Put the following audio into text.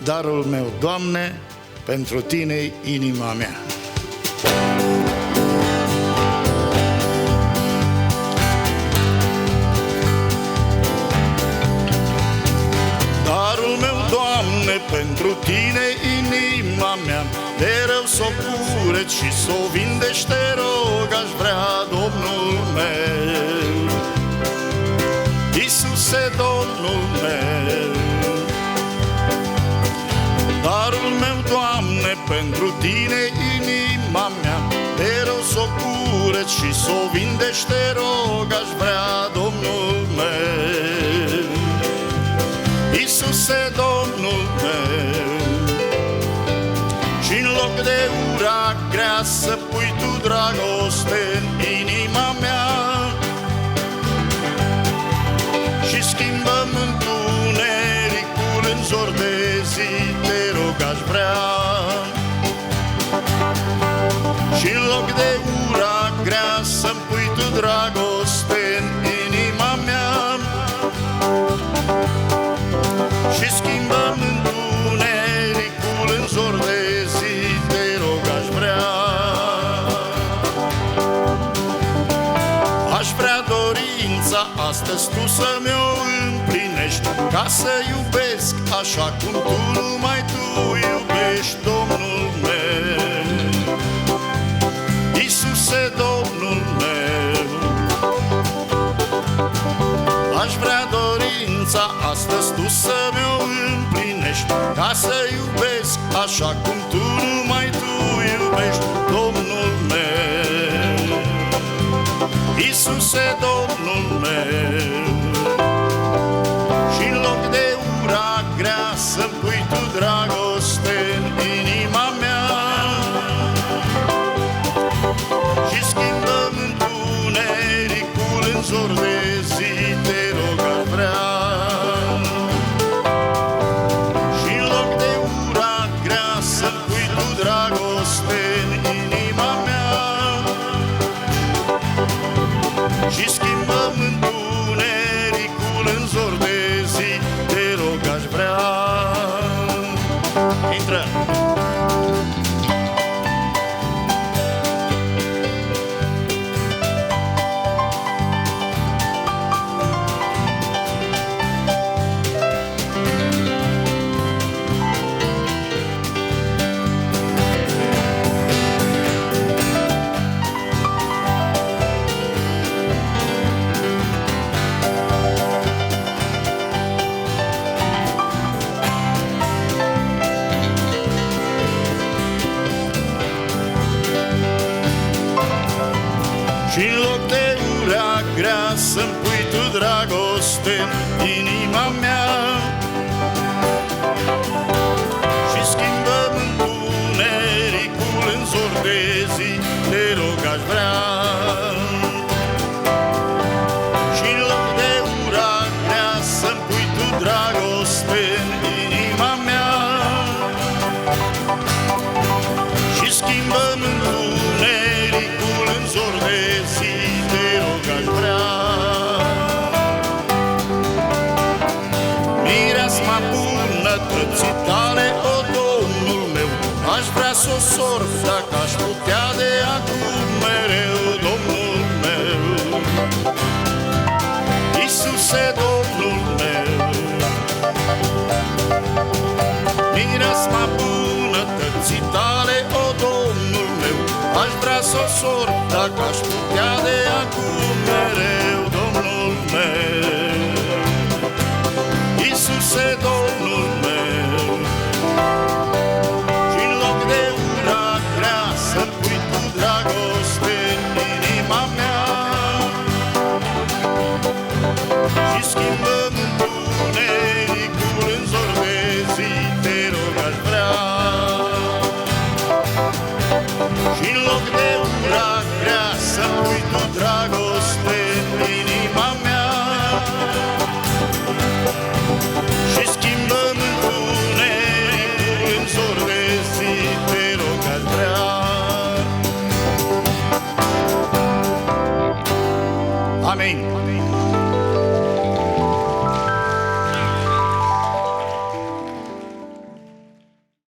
darul meu, Doamne, pentru Tine inima mea. Darul meu, Doamne, pentru Tine inima mea, de rău s-o cureți și s-o vindești, te rog, aș vrea, Domnul meu. Iisuse, Domnul meu, darul meu, Doamne, pentru Tine inima mea, de rău s-o cureți și s-o vindești, te rog, aș vrea, Domnul meu. Iisuse, Domnul meu, și-n loc de ura grea să pui Tu dragoste în inima mea, și schimbă-mi întunericul în zor de zi, te rog, aș vrea. Și-n loc de ura grea să-mi pui Tu dragoste în inima mea, și schimbă-mi întunericul în zor de zi, te rog, aș vrea. Aș vrea dorința astăzi Tu să-mi o împlinești, ca să iubesc așa cum Tu, numai Tu iubești, Domnul meu. Iisuse, Domnul meu, aș vrea dorința astăzi Tu să-mi o împlinești, ca să iubesc așa cum Tu, numai Tu iubești, Domnul meu. Iisuse, Domnul meu, și-n loc de ura grea să-mi pui Tu dragoste în inima mea, și schimbă-mi întunericul în zor de zi, te rog, aș vrea. Și-n loc de ura grea să-mi pui Tu dragoste în inima mea, și schimbă-mi întunericul în zor de zi, te rog, aș vrea. Intră! Și-n loc de ura grea să-mi pui Tu dragoste în inima mea, și schimbă-mi întunericul în zor de zi, te rog, aș vrea. Și-n loc de ura grea să-mi pui Tu dragoste în inima mea, și schimbă-mi întunericul în zor de zi, te rog, aș vrea. Mireasma bunătății Tale, o, Domnul meu, aș vrea să o sorb dacă aș putea de acum mereu, Domnul meu. Iisuse, Domnul meu, mireasma bunătății Tale, o, Domnul meu, aș vrea să o sorb dacă aș putea de acum mereu, Domnul meu. Iisuse, Domnul meu, și-n loc de ura grea să-mi pui Tu dragoste în inima mea, și schimbă-mi întunericul în zor de zi, te rog, aș vrea. Și-n loc de ura grea să-mi pui Tu dragoste în inima mea, și schimbă-mi întunericul în zor de zi, te rog, aș vrea. Amin.